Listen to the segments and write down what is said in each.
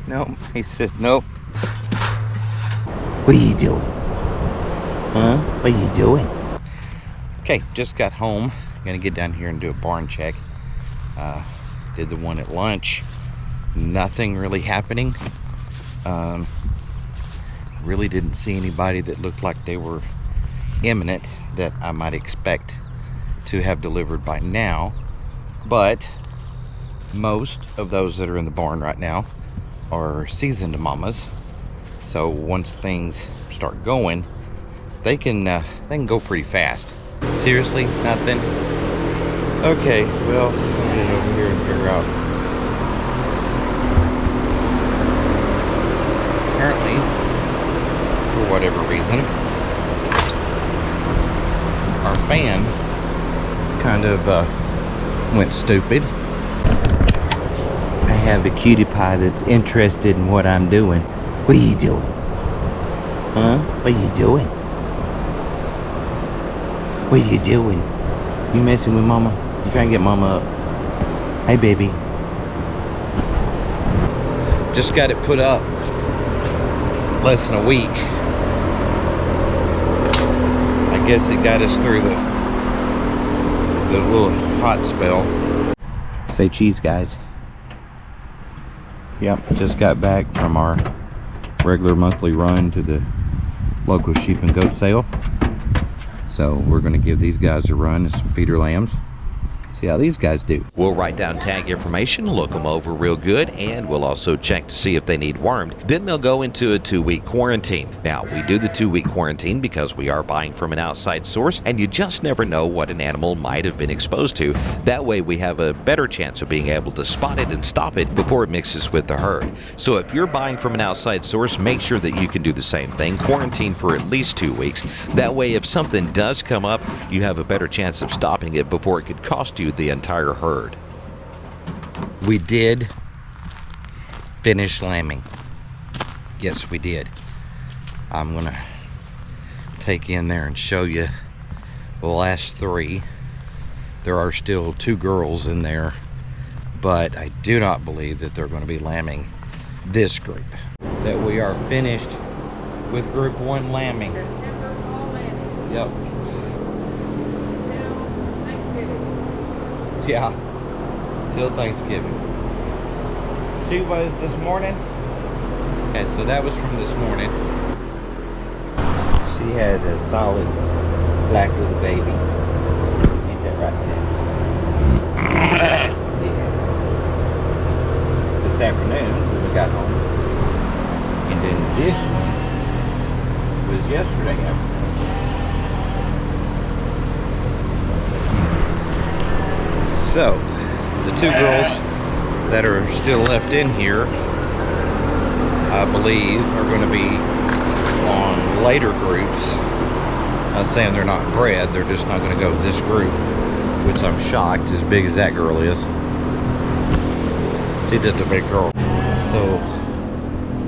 No, he says no. What are you doing? Huh? What are you doing? Okay, just got home. Gonna get down here and do a barn check. Did the one at lunch. Nothing really happening. Really didn't see anybody that looked like they were imminent that I might expect to have delivered by now. But most of those that are in the barn right now are seasoned mamas. So once things start going, they can go pretty fast. Seriously, nothing? Okay, well, I'm gonna get over here and figure out. Apparently, for whatever reason, our fan kind of went stupid. I have a cutie pie that's interested in what I'm doing. What are you doing? Huh? What are you doing? What are you doing? You messing with mama? You trying to get mama up? Hey, baby. Just got it put up less than a week. I guess it got us through the little hot spell. Say cheese, guys. Yep, just got back from our regular monthly run to the local sheep and goat sale. So we're going to give these guys a run as some feeder lambs. See how these guys do. We'll write down tag information, look them over real good, and we'll also check to see if they need wormed. Then they'll go into a 2-week quarantine. Now, we do the 2-week quarantine because we are buying from an outside source, and you just never know what an animal might have been exposed to. That way, we have a better chance of being able to spot it and stop it before it mixes with the herd. So if you're buying from an outside source, make sure that you can do the same thing. Quarantine for at least 2 weeks. That way, if something does come up, you have a better chance of stopping it before it could cost you the entire herd. We did finish lambing. Yes, we did. I'm gonna take in there and show you the last 3. There are still 2 girls in there, but I do not believe that they're going to be lambing this group. That we are finished with group 1 lambing. September fall lambing. Yep. Till Thanksgiving. Yeah, till Thanksgiving. She was this morning. Okay, so that was from this morning. She had a solid black little baby. Ain't that right, Tits? Yeah. This afternoon, when we got home. And then this one was yesterday afternoon. So, the 2 girls that are still left in here, I believe, are going to be on later groups. I'm not saying they're not bred, they're just not going to go with this group, which I'm shocked, as big as that girl is. See, that's a big girl. So,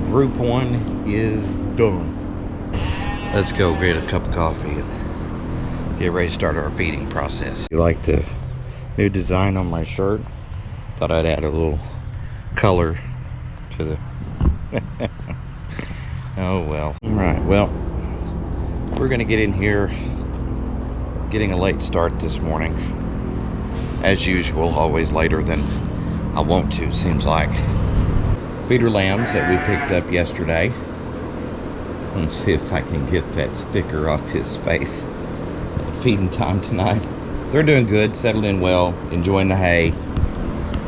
group 1 is done. Let's go get a cup of coffee and get ready to start our feeding process. You like the new design on my shirt? Thought I'd add a little color to the oh well. All right, well, we're gonna get in here, getting a late start this morning as usual, always later than I want to, seems like. Feeder lambs that we picked up yesterday. Let's see if I can get that sticker off his face. Feeding time tonight. They're doing good, settled in well, enjoying the hay,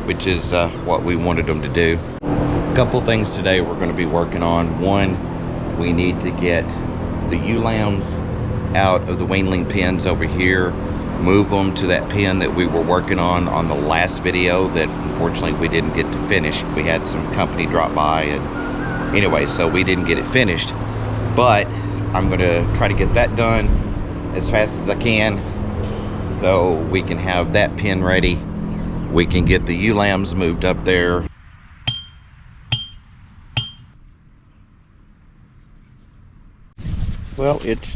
which is what we wanted them to do. A couple things today we're going to be working on. One, we need to get the ewe lambs out of the weanling pens over here, move them to that pen that we were working on the last video that unfortunately we didn't get to finish. We had some company drop by, and anyway, so we didn't get it finished. But I'm going to try to get that done as fast as I can, so we can have that pen ready. We can get the ewe lambs moved up there. Well, it's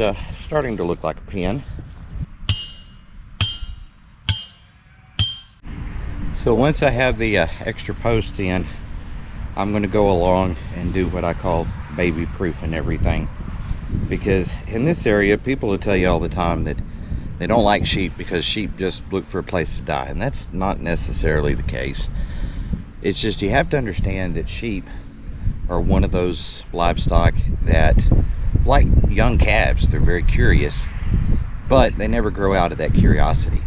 starting to look like a pen. So once I have the extra post in, I'm going to go along and do what I call baby proof and everything, because in this area people will tell you all the time that they don't like sheep because sheep just look for a place to die, and that's not necessarily the case. It's just you have to understand that sheep are one of those livestock that, like young calves, they're very curious, but they never grow out of that curiosity.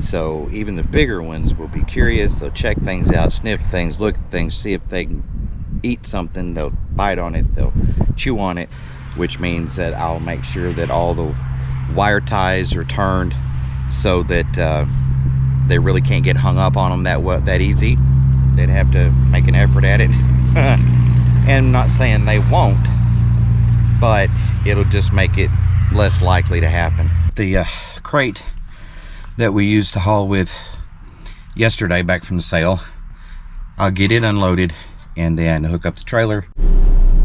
So even the bigger ones will be curious. They'll check things out, sniff things, look at things, see if they can eat something. They'll bite on it, they'll chew on it, which means that I'll make sure that all the wire ties are turned so that they really can't get hung up on them that easy. They'd have to make an effort at it. And I'm not saying they won't, but it'll just make it less likely to happen. The crate that we used to haul with yesterday back from the sale, I'll get it unloaded and then hook up the trailer.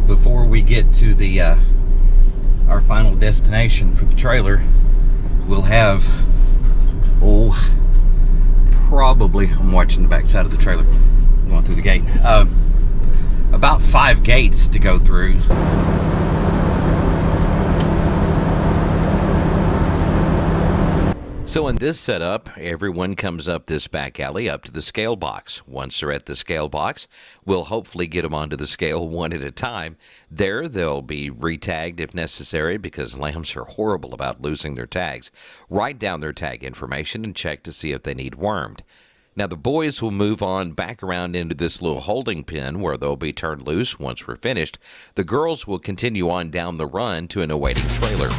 Before we get to the our final destination for the trailer, we'll have, probably, I'm watching the back side of the trailer, I'm going through the gate, about 5 gates to go through. So in this setup, everyone comes up this back alley up to the scale box. Once they're at the scale box, we'll hopefully get them onto the scale one at a time. There, they'll be re-tagged if necessary, because lambs are horrible about losing their tags. Write down their tag information and check to see if they need wormed. Now the boys will move on back around into this little holding pen where they'll be turned loose once we're finished. The girls will continue on down the run to an awaiting trailer.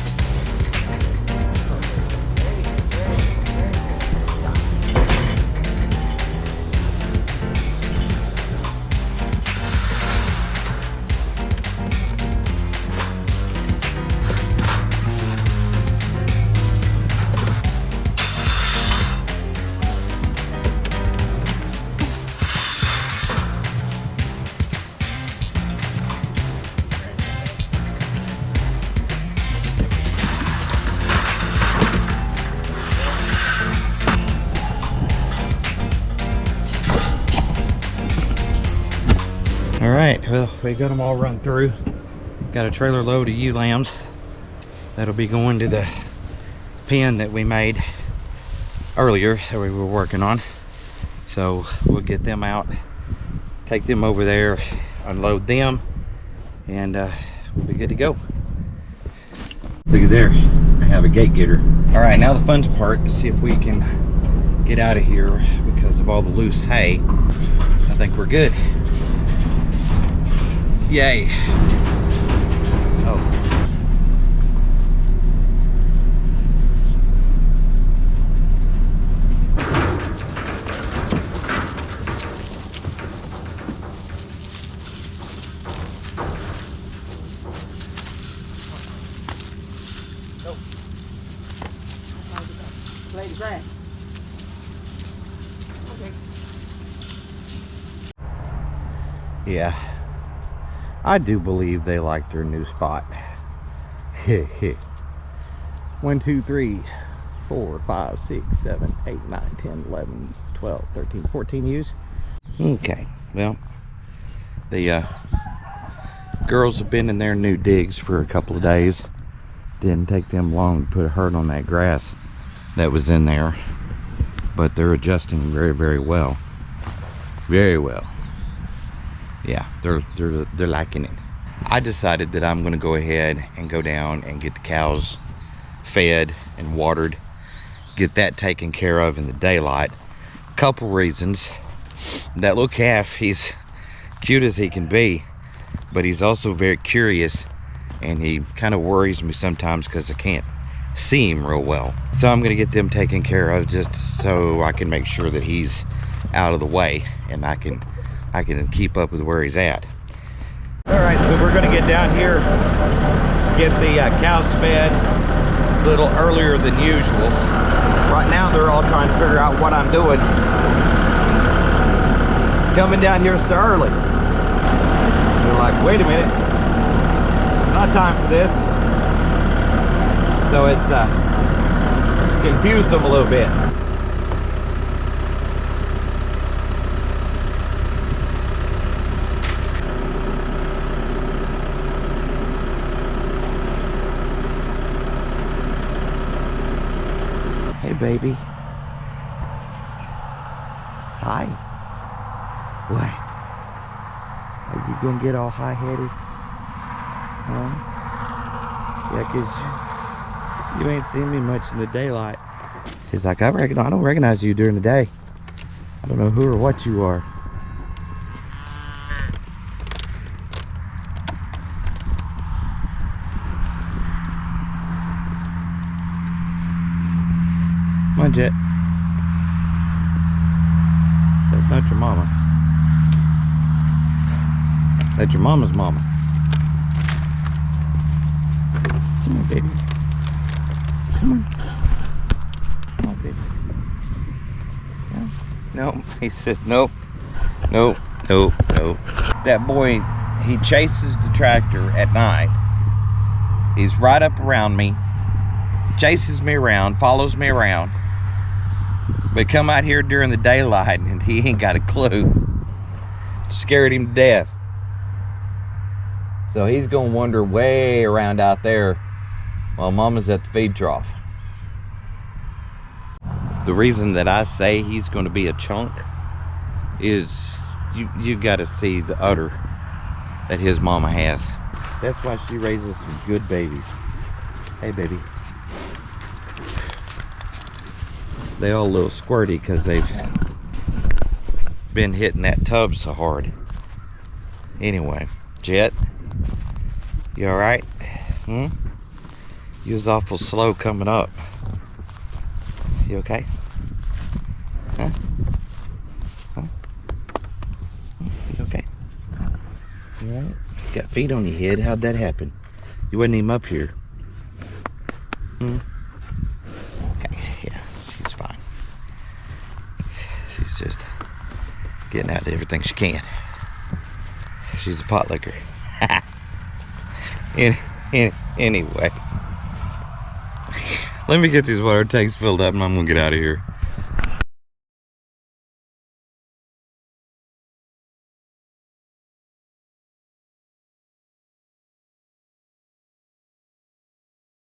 All right, well, we got them all run through. Got a trailer load of ewe lambs that'll be going to the pen that we made earlier that we were working on. So we'll get them out, take them over there, unload them, and we'll be good to go. Look at there, I have a gate getter. All right, now the fun part, to see if we can get out of here because of all the loose hay. I think we're good. Yay. Oh. Lay the grass. Okay. Yeah. I do believe they like their new spot. 1, 2, 3, 4, 5, 6, 7, 8, 9, 10, 11, 12, 13, 14 ewes. Okay, well, the girls have been in their new digs for a couple of days. Didn't take them long to put a herd on that grass that was in there, but they're adjusting very, very well. Very well. Yeah, they're liking it. I decided that I'm going to go ahead and go down and get the cows fed and watered, get that taken care of in the daylight. Couple reasons. That little calf, he's cute as he can be, but he's also very curious, and he kind of worries me sometimes because I can't see him real well. So I'm going to get them taken care of just so I can make sure that he's out of the way and I can keep up with where he's at. All right, so we're gonna get down here, get the cows fed a little earlier than usual. Right now they're all trying to figure out what I'm doing. Coming down here so early. They're like, wait a minute, it's not time for this. So it's confused them a little bit. baby. Hi. What? Are you gonna get all high-headed? Huh? Yeah, 'cause you ain't seen me much in the daylight. She's like, I don't recognize you during the day. I don't know who or what you are. Come on, Jet. That's not your mama. That's your mama's mama. Come on, baby. Come on. Come on, baby. No. No. He says nope. Nope. Nope. Nope. That boy, he chases the tractor at night. He's right up around me. Chases me around. Follows me around. But come out here during the daylight and he ain't got a clue. Scared him to death. So he's gonna wander way around out there while Mama's at the feed trough. The reason that I say he's gonna be a chunk is you gotta see the udder that his mama has. That's why she raises some good babies. Hey, baby. They all a little squirty because they've been hitting that tub so hard. Anyway, Jet, you all right? You was awful slow coming up. You okay? Huh? Huh? You okay? You all right? You got feet on your head. How'd that happen? You wasn't even up here. Okay, yeah, she's fine. She's just getting out everything she can. She's a pot licker. Anyway, let me get these water tanks filled up and I'm gonna get out of here.